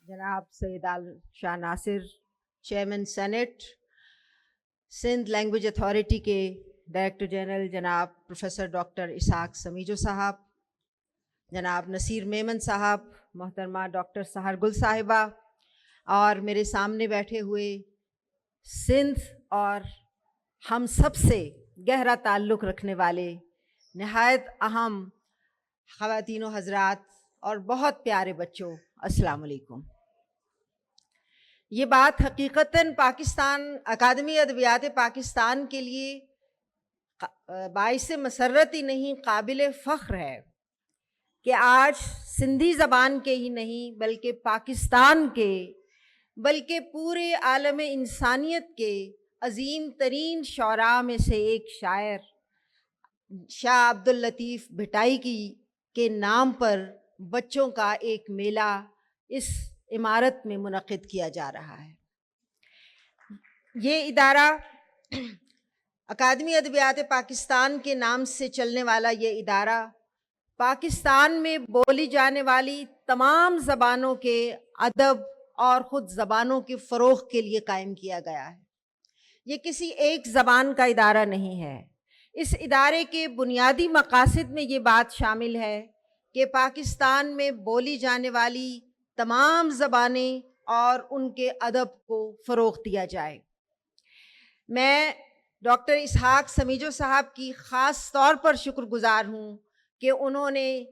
جناب Syed Shah Nasir chairman senate, Sindh language authority کے director general جناب پروفیسر ڈاکٹر اسحاق سمیجو صاحب، جناب نصیر میمن صاحب، محترمہ ڈاکٹر سحر گل صاحبہ، اور میرے سامنے بیٹھے ہوئے سندھ اور ہم سب سے گہرا تعلق رکھنے والے نہایت اہم خواتین و حضرات اور بہت پیارے بچوں، السلام علیکم۔ یہ بات حقیقتاً پاکستان اکادمی ادبیات پاکستان کے لیے باعث مسرت ہی نہیں، قابل فخر ہے کہ آج سندھی زبان کے ہی نہیں بلکہ پاکستان کے، بلکہ پورے عالم انسانیت کے عظیم ترین شعراء میں سے ایک شاعر شاہ عبداللطیف بھٹائی کے نام پر بچوں کا ایک میلہ اس عمارت میں منعقد کیا جا رہا ہے۔ یہ ادارہ اکادمی ادبیات پاکستان کے نام سے چلنے والا یہ ادارہ پاکستان میں بولی جانے والی تمام زبانوں کے ادب اور خود زبانوں کے فروغ کے لیے قائم کیا گیا ہے۔ یہ کسی ایک زبان کا ادارہ نہیں ہے۔ اس ادارے کے بنیادی مقاصد میں یہ بات شامل ہے کہ پاکستان میں بولی جانے والی تمام زبانیں اور ان کے ادب کو فروغ دیا جائے۔ میں ڈاکٹر اسحاق سمیجو صاحب کی خاص طور پر شکر گزار ہوں کہ انہوں نے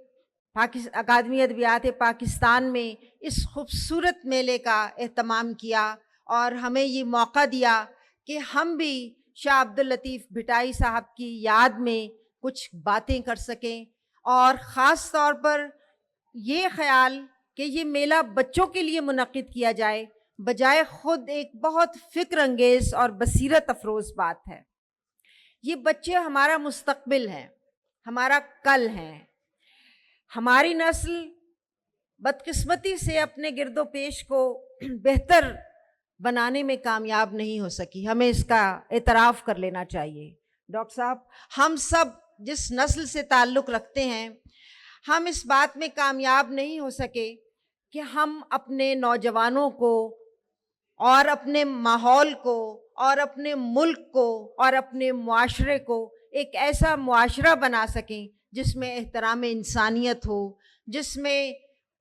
اکادمی ادبیات پاکستان میں اس خوبصورت میلے کا اہتمام کیا اور ہمیں یہ موقع دیا کہ ہم بھی شاہ عبداللطیف بھٹائی صاحب کی یاد میں کچھ باتیں کر سکیں، اور خاص طور پر یہ خیال کہ یہ میلہ بچوں کے لیے منعقد کیا جائے بجائے خود ایک بہت فکر انگیز اور بصیرت افروز بات ہے۔ یہ بچے ہمارا مستقبل ہیں، ہمارا کل ہیں۔ ہماری نسل بدقسمتی سے اپنے گرد و پیش کو بہتر بنانے میں کامیاب نہیں ہو سکی، ہمیں اس کا اعتراف کر لینا چاہیے۔ ڈاکٹر صاحب، ہم سب جس نسل سے تعلق رکھتے ہیں، ہم اس بات میں کامیاب نہیں ہو سکے کہ ہم اپنے نوجوانوں کو اور اپنے ماحول کو اور اپنے ملک کو اور اپنے معاشرے کو ایک ایسا معاشرہ بنا سکیں جس میں احترام انسانیت ہو، جس میں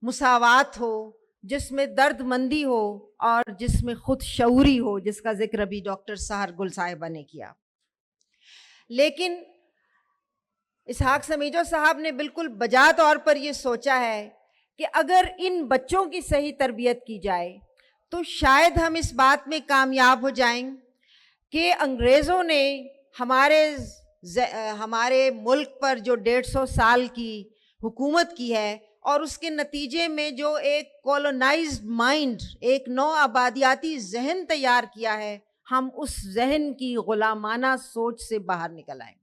مساوات ہو، جس میں درد مندی ہو اور جس میں خود شعوری ہو، جس کا ذکر ابھی ڈاکٹر سحر گل صاحبہ نے کیا۔ لیکن اسحاق سمیجو صاحب نے بالکل بجا طور پر یہ سوچا ہے کہ اگر ان بچوں کی صحیح تربیت کی جائے تو شاید ہم اس بات میں کامیاب ہو جائیں کہ انگریزوں نے ہمارے ملک پر جو 150 سال کی حکومت کی ہے اور اس کے نتیجے میں جو ایک کولونائزڈ مائنڈ، ایک نو آبادیاتی ذہن تیار کیا ہے، ہم اس ذہن کی غلامانہ سوچ سے باہر نکل آئیں۔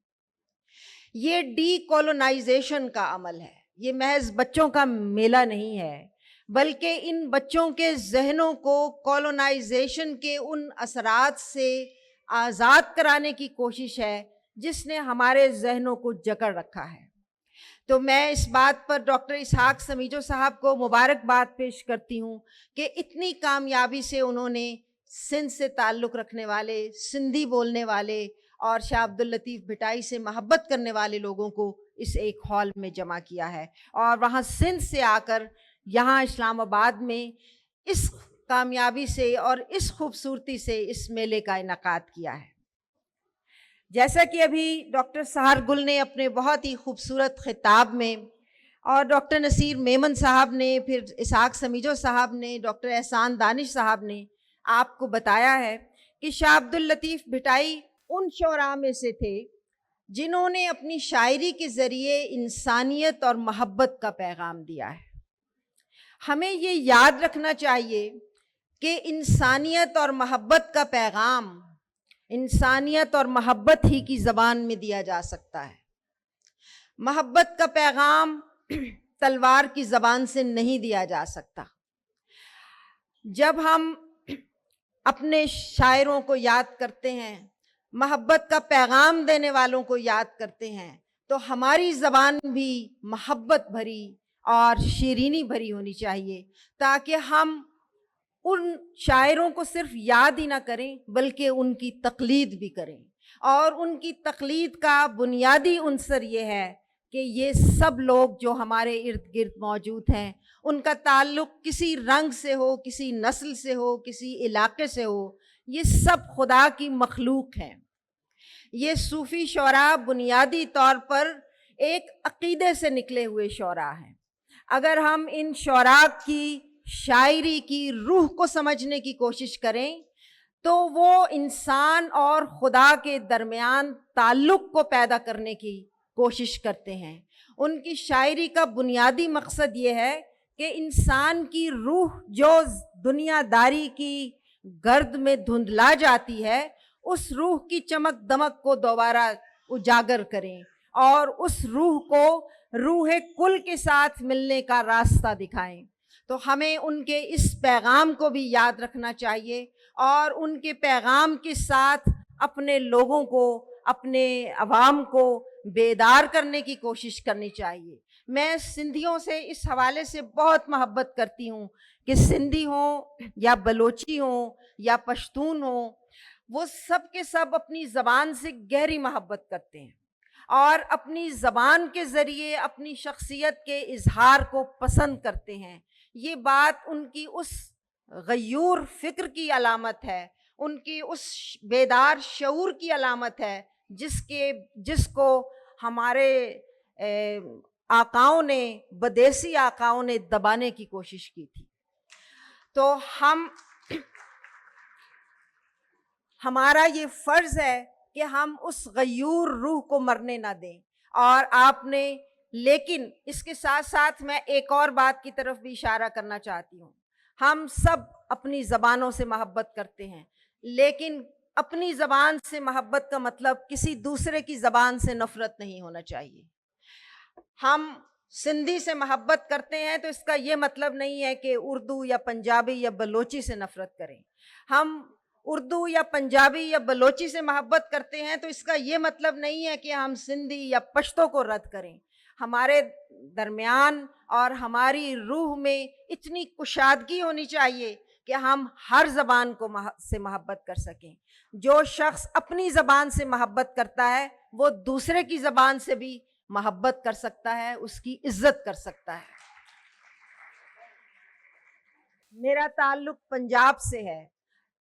یہ ڈی کولونائزیشن کا عمل ہے، یہ محض بچوں کا میلہ نہیں ہے، بلکہ ان بچوں کے ذہنوں کو کولونائزیشن کے ان اثرات سے آزاد کرانے کی کوشش ہے جس نے ہمارے ذہنوں کو جکڑ رکھا ہے۔ تو میں اس بات پر ڈاکٹر اسحاق سمیجو صاحب کو مبارکباد پیش کرتی ہوں کہ اتنی کامیابی سے انہوں نے سندھ سے تعلق رکھنے والے، سندھی بولنے والے اور شاہ عبداللطیف بھٹائی سے محبت کرنے والے لوگوں کو اس ایک ہال میں جمع کیا ہے، اور وہاں سندھ سے آ کر یہاں اسلام آباد میں اس کامیابی سے اور اس خوبصورتی سے اس میلے کا انعقاد کیا ہے۔ جیسا کہ ابھی ڈاکٹر سحر گل نے اپنے بہت ہی خوبصورت خطاب میں، اور ڈاکٹر نصیر میمن صاحب نے، پھر اسحاق سمیجو صاحب نے، ڈاکٹر احسان دانش صاحب نے آپ کو بتایا ہے کہ شاہ عبداللطیف بھٹائی ان شعراء میں سے تھے جنہوں نے اپنی شاعری کے ذریعے انسانیت اور محبت کا پیغام دیا ہے۔ ہمیں یہ یاد رکھنا چاہیے کہ انسانیت اور محبت کا پیغام انسانیت اور محبت ہی کی زبان میں دیا جا سکتا ہے۔ محبت کا پیغام تلوار کی زبان سے نہیں دیا جا سکتا۔ جب ہم اپنے شاعروں کو یاد کرتے ہیں، محبت کا پیغام دینے والوں کو یاد کرتے ہیں، تو ہماری زبان بھی محبت بھری اور شیرینی بھری ہونی چاہیے، تاکہ ہم ان شاعروں کو صرف یاد ہی نہ کریں بلکہ ان کی تقلید بھی کریں، اور ان کی تقلید کا بنیادی عنصر یہ ہے کہ یہ سب لوگ جو ہمارے ارد گرد موجود ہیں ان کا تعلق کسی رنگ سے ہو، کسی نسل سے ہو، کسی علاقے سے ہو، یہ سب خدا کی مخلوق ہیں۔ یہ صوفی شعراء بنیادی طور پر ایک عقیدے سے نکلے ہوئے شعراء ہیں۔ اگر ہم ان شعراء کی شاعری کی روح کو سمجھنے کی کوشش کریں تو وہ انسان اور خدا کے درمیان تعلق کو پیدا کرنے کی کوشش کرتے ہیں۔ ان کی شاعری کا بنیادی مقصد یہ ہے کہ انسان کی روح جو دنیا داری کی گرد میں دھندلا جاتی ہے، اس روح کی چمک دمک کو دوبارہ اجاگر کریں اور اس روح کو روح کل کے ساتھ ملنے کا راستہ دکھائیں۔ تو ہمیں ان کے اس پیغام کو بھی یاد رکھنا چاہیے اور ان کے پیغام کے ساتھ اپنے لوگوں کو، اپنے عوام کو بیدار کرنے کی کوشش کرنی چاہیے۔ میں سندھیوں سے اس حوالے سے بہت محبت کرتی ہوں کہ سندھی ہوں یا بلوچی ہوں یا پشتون ہوں، وہ سب کے سب اپنی زبان سے گہری محبت کرتے ہیں اور اپنی زبان کے ذریعے اپنی شخصیت کے اظہار کو پسند کرتے ہیں۔ یہ بات ان کی اس غیور فکر کی علامت ہے، ان کی اس بیدار شعور کی علامت ہے جس کو ہمارے آقاؤں نے، بدیسی آقاؤں نے دبانے کی کوشش کی تھی۔ تو ہمارا یہ فرض ہے کہ ہم اس غیور روح کو مرنے نہ دیں۔ اور آپ نے، لیکن اس کے ساتھ ساتھ میں ایک اور بات کی طرف بھی اشارہ کرنا چاہتی ہوں۔ ہم سب اپنی زبانوں سے محبت کرتے ہیں، لیکن اپنی زبان سے محبت کا مطلب کسی دوسرے کی زبان سے نفرت نہیں ہونا چاہیے۔ ہم سندھی سے محبت کرتے ہیں تو اس کا یہ مطلب نہیں ہے کہ اردو یا پنجابی یا بلوچی سے نفرت کریں۔ ہم اردو یا پنجابی یا بلوچی سے محبت کرتے ہیں تو اس کا یہ مطلب نہیں ہے کہ ہم سندھی یا پشتو کو رد کریں۔ ہمارے درمیان اور ہماری روح میں اتنی کشادگی ہونی چاہیے کہ ہم ہر زبان کو سے محبت کر سکیں۔ جو شخص اپنی زبان سے محبت کرتا ہے وہ دوسرے کی زبان سے بھی محبت کر سکتا ہے، اس کی عزت کر سکتا ہے۔ میرا تعلق پنجاب سے ہے۔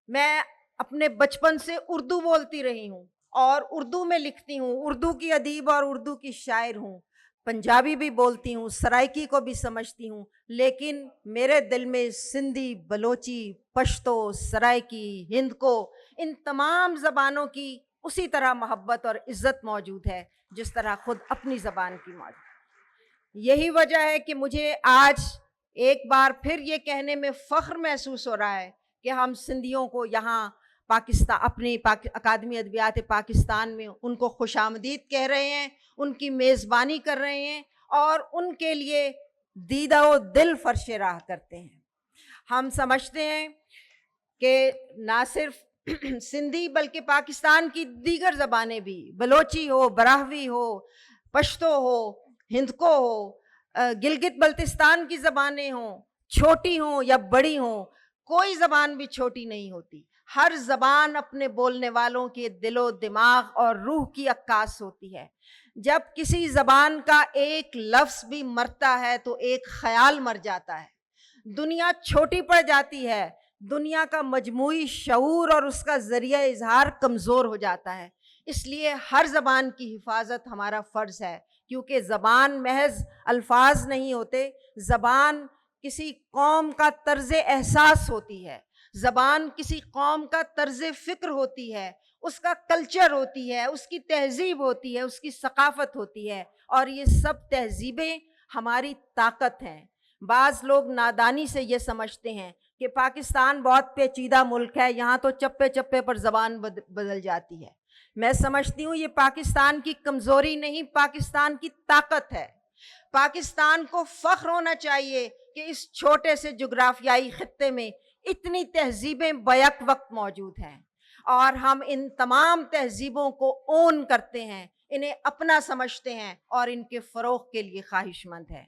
میں اپنے بچپن سے اردو بولتی رہی ہوں اور اردو میں لکھتی ہوں، اردو کی ادیب اور اردو کی شاعر ہوں۔ پنجابی بھی بولتی ہوں، سرائکی کو بھی سمجھتی ہوں، لیکن میرے دل میں سندھی، بلوچی، پشتو، سرائکی، ہند کو، ان تمام زبانوں کی اسی طرح محبت اور عزت موجود ہے جس طرح خود اپنی زبان کی موجود ہے۔ یہی وجہ ہے کہ مجھے آج ایک بار پھر یہ کہنے میں فخر محسوس ہو رہا ہے کہ ہم سندھیوں کو یہاں پاکستان، اپنی اکادمی ادبیات پاکستان میں ان کو خوش آمدید کہہ رہے ہیں، ان کی میزبانی کر رہے ہیں اور ان کے لیے دیدہ و دل فرش راہ کرتے ہیں۔ ہم سمجھتے ہیں کہ نہ صرف سندھی بلکہ پاکستان کی دیگر زبانیں بھی، بلوچی ہو، براہوی ہو، پشتو ہو، ہندکو ہو، گلگت بلتستان کی زبانیں ہوں، چھوٹی ہوں یا بڑی ہوں، کوئی زبان بھی چھوٹی نہیں ہوتی۔ ہر زبان اپنے بولنے والوں کے دل و دماغ اور روح کی عکاس ہوتی ہے۔ جب کسی زبان کا ایک لفظ بھی مرتا ہے تو ایک خیال مر جاتا ہے، دنیا چھوٹی پڑ جاتی ہے، دنیا کا مجموعی شعور اور اس کا ذریعہ اظہار کمزور ہو جاتا ہے۔ اس لیے ہر زبان کی حفاظت ہمارا فرض ہے، کیونکہ زبان محض الفاظ نہیں ہوتے، زبان کسی قوم کا طرز احساس ہوتی ہے، زبان کسی قوم کا طرز فکر ہوتی ہے، اس کا کلچر ہوتی ہے، اس کی تہذیب ہوتی ہے، اس کی ثقافت ہوتی ہے، اور یہ سب تہذیبیں ہماری طاقت ہیں۔ بعض لوگ نادانی سے یہ سمجھتے ہیں کہ پاکستان بہت پیچیدہ ملک ہے، یہاں تو چپے چپے پر زبان بدل جاتی ہے۔ میں سمجھتی ہوں یہ پاکستان کی کمزوری نہیں، پاکستان کی طاقت ہے۔ پاکستان کو فخر ہونا چاہیے کہ اس چھوٹے سے جغرافیائی خطے میں اتنی تہذیبیں بیک وقت موجود ہیں، اور ہم ان تمام تہذیبوں کو اون کرتے ہیں، انہیں اپنا سمجھتے ہیں اور ان کے فروغ کے لیے خواہش مند ہیں۔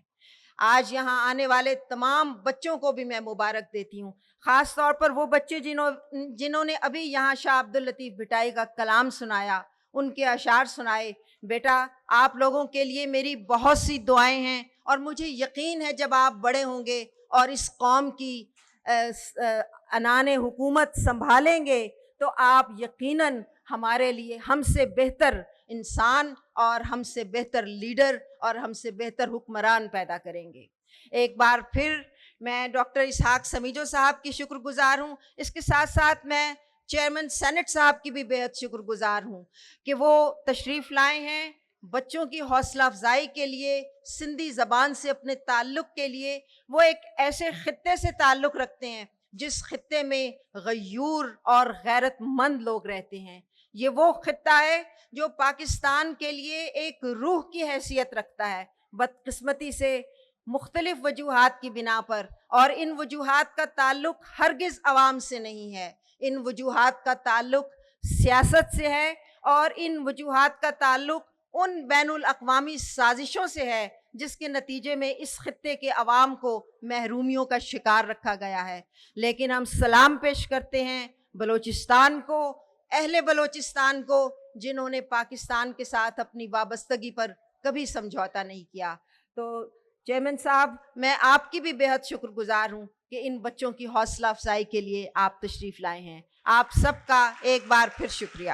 آج یہاں آنے والے تمام بچوں کو بھی میں مبارک دیتی ہوں، خاص طور پر وہ بچے جنہوں نے ابھی یہاں شاہ عبد اللطیف بھٹائی کا کلام سنایا، ان کے اشعار سنائے۔ بیٹا، آپ لوگوں کے لیے میری بہت سی دعائیں ہیں، اور مجھے یقین ہے جب آپ بڑے ہوں گے اور اس قوم کی عنان حکومت سنبھالیں گے تو آپ یقیناً ہمارے لیے ہم سے بہتر انسان اور ہم سے بہتر لیڈر اور ہم سے بہتر حکمران پیدا کریں گے۔ ایک بار پھر میں ڈاکٹر اسحاق سمیجو صاحب کی شکر گزار ہوں۔ اس کے ساتھ ساتھ میں چیئرمین سینٹ صاحب کی بھی بہت شکر گزار ہوں کہ وہ تشریف لائے ہیں بچوں کی حوصلہ افزائی کے لیے، سندھی زبان سے اپنے تعلق کے لیے۔ وہ ایک ایسے خطے سے تعلق رکھتے ہیں جس خطے میں غیور اور غیرت مند لوگ رہتے ہیں۔ یہ وہ خطہ ہے جو پاکستان کے لیے ایک روح کی حیثیت رکھتا ہے۔ بدقسمتی سے مختلف وجوہات کی بنا پر، اور ان وجوہات کا تعلق ہرگز عوام سے نہیں ہے، ان وجوہات کا تعلق سیاست سے ہے، اور ان وجوہات کا تعلق ان بین الاقوامی سازشوں سے ہے جس کے نتیجے میں اس خطے کے عوام کو محرومیوں کا شکار رکھا گیا ہے۔ لیکن ہم سلام پیش کرتے ہیں بلوچستان کو، اہل بلوچستان کو، جنہوں نے پاکستان کے ساتھ اپنی وابستگی پر کبھی سمجھوتا نہیں کیا۔ تو چیئرمین صاحب، میں آپ کی بھی بہت شکر گزار ہوں کہ ان بچوں کی حوصلہ افزائی کے لیے آپ تشریف لائے ہیں۔ آپ سب کا ایک بار پھر شکریہ۔